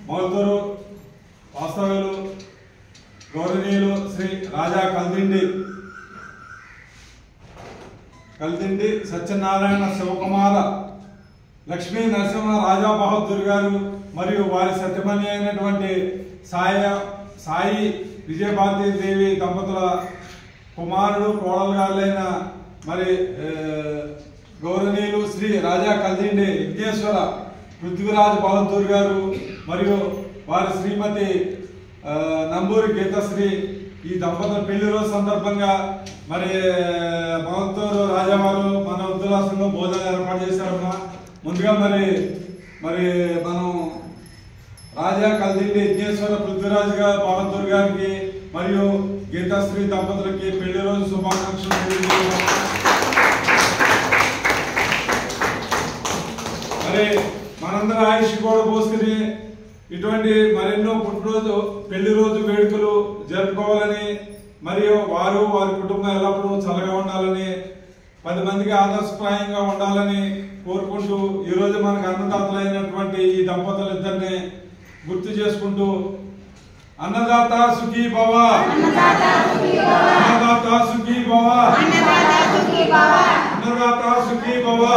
మౌల్తూరు వాస్తవ్యులు గౌరవనీయులు శ్రీ రాజా కల్దిండి సత్యనారాయణ శివకుమార లక్ష్మీ నరసింహ రాజా బహదూర్ గారు మరియు వారి సత్యమణి అయినటువంటి సాయి విజయభారతీ దేవి దంపతుల కుమారుడు కోడలు గారులైన మరి గౌరవనీయులు శ్రీ రాజా కల్దిండి విఘ్నేశ్వర పృథ్వీరాజ్ బహదూర్ గారు మరియు వారి శ్రీమతి నంబూరి గీతశ్రీ ఈ దంపతుల పెళ్లి రోజు సందర్భంగా మరి మౌల్తూరు రాజావారు మన ఉద్దులాసంలో భోజనం ఏర్పాటు చేశారమ్మా. ముందుగా మరి మనం రాజా కల్దిండి విఘ్నేశ్వర పృథ్వీరాజ్ బహదూర్ గారికి మరియు గీతాశ్రీ దంపతులకి పెళ్లి రోజు శుభాకాంక్షలు. మరి మనందరూ ఆయుష్ కూడా పోసుకుని ఇటువంటి మరెన్నో పుట్టినరోజు పెళ్లి రోజు వేడుకలు జరుపుకోవాలని మరియు వారు వారి కుటుంబం ఎల్లప్పుడూ చల్లగా ఉండాలని 10 మందికి ఆదర్శప్రాయంగా ఉండాలని కోరుకుంటూ ఈరోజు మనకు అన్నదాతలైనటువంటి ఈ దంపతులు ఇద్దరిని గుర్తు చేసుకుంటూ అన్నదాత సుఖీ భవ, అన్నదాత సుఖీ భవ, అన్నదాత సుఖీ భవ.